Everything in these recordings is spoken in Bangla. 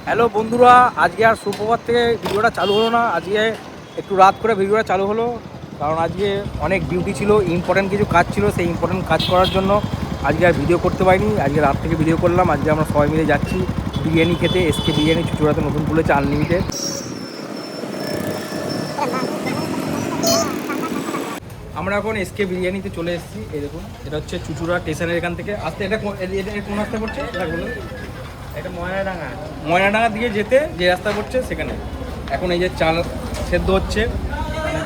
হ্যালো বন্ধুরা, আজকে আর সুপ্রভাত থেকে ভিডিওটা চালু হলো না। আজকে একটু রাত করে ভিডিওটা চালু হলো, কারণ আজকে অনেক ডিউটি ছিল, ইম্পর্টেন্ট কিছু কাজ ছিল। সেই ইম্পর্টেন্ট কাজ করার জন্য আজকে আর ভিডিও করতে পারিনি। আজকে রাত থেকে ভিডিও করলাম। আজকে আমরা সবাই মিলে যাচ্ছি বিরিয়ানি খেতে। এসকে বিরিয়ানি চুচুড়াতে নতুন খুলেছে, আনলিমিটেড। আমরা এখন এসকে বিরিয়ানিতে চলে এসেছি। এই দেখুন, এটা হচ্ছে চুচুড়া স্টেশনের এখান থেকে আসতে। এটা কোন রাস্তা পড়ছে এটা বলুন? এটা ময়নাডাঙ্গা দিয়ে যেতে যে রাস্তা পড়ছে সেখানে। এখন এই যে চাল সেদ্ধ হচ্ছে,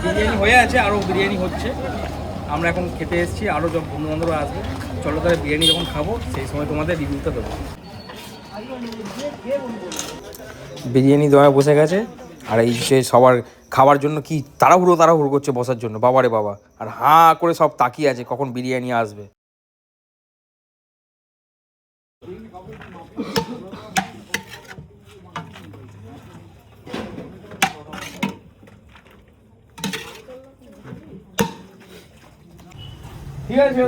বিরিয়ানি হয়ে আছে, আরও বিরিয়ানি হচ্ছে। আমরা এখন খেতে এসেছি, আরও যখন বন্ধুবান্ধবরা আসবে। চলো তাহলে বিরিয়ানি যখন খাবো সেই সময় তোমাদের রিভিউটা দেবো। বিরিয়ানি দেওয়া বসে গেছে, আর এই যে সবার খাওয়ার জন্য কি তাড়াহুড়ো করছে বসার জন্য, বাবারে বাবা। আর হাঁ করে সব তাকিয়ে আছে কখন বিরিয়ানি আসবে। ঠিক আছে,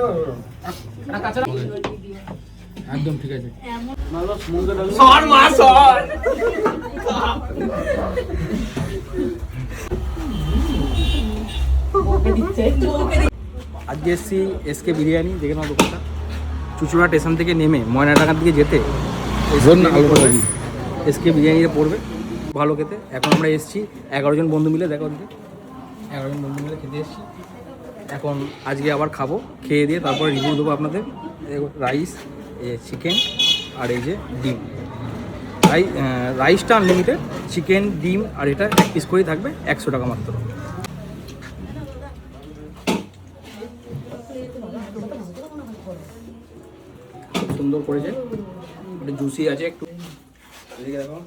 একদম ঠিক আছে। আজকে এসছি এসকে বিরিয়ানি, দেখে নাও দোকানটা। চুচুড়া স্টেশন থেকে নেমে ময়নাডাঙ্গার দিকে যেতে এসকে বিরিয়ানিতে পড়বে, ভালো খেতে। এখন আমরা এসছি 11 জন বন্ধু মিলে, দেখো 11 জন বন্ধু মিলে খেতে এসছি। এখন আজকে আবার খাবো, খেয়ে দিয়ে তারপরে রিভিউ দেবো আপনাদের। রাইস, চিকেন আর এই যে ডিম। রাইসটা আনলিমিটেড, চিকেন ডিম আর এটা 1 পিস করেই থাকবে, 100 টাকা মাত্র। খুব সুন্দর করেছে, এটা জুসি আছে একটু। এদিকে দেখো,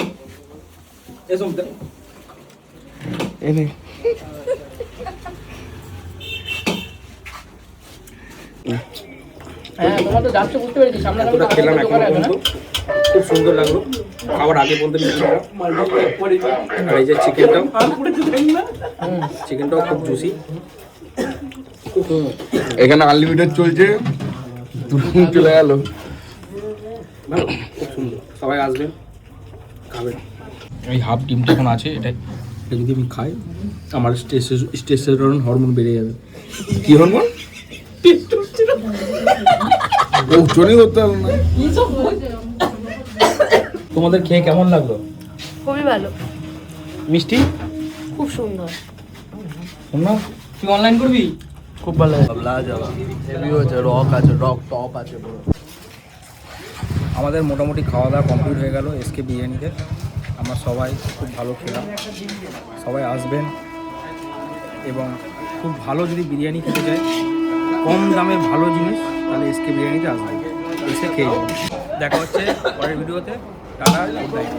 এসব দেখো এনে খেলাম এখন পর্যন্ত, খুব সুন্দর লাগলো। খাবার আগে বলতে আর এই যে চিকেনটাও খুব জুসি। এখানে আনলিমিটেড চলছে, চলে গেল। ভালো, খুব সুন্দর। সবাই আসবেন, খাবেন। এই হাফ ডিমটা এখন আছে, এটা যদি আমি খাই আমার টেস্টোস্টেরন হরমোন বেড়ে যাবে। কি হরমোন? করতে হবে না। তোমাদের খেয়ে কেমন লাগলো? খুবই ভালো, মিষ্টি, খুব সুন্দর। তুই অনলাইন করবি? খুব ভালো আমাদের মোটামুটি খাওয়া দাওয়া কমপ্লিট হয়ে গেল এসকে বিরিয়ানিতে। আমরা সবাই খুব ভালো খেলাম। সবাই আসবেন, এবং খুব ভালো যদি বিরিয়ানি খেতে চাই, কম দামে ভালো জিনিস, তাহলে এসকে বিরিয়ানিতে আসবেন, এসে খেয়ে যাবেন। দেখা হচ্ছে পরের ভিডিওতে। Tata, good night.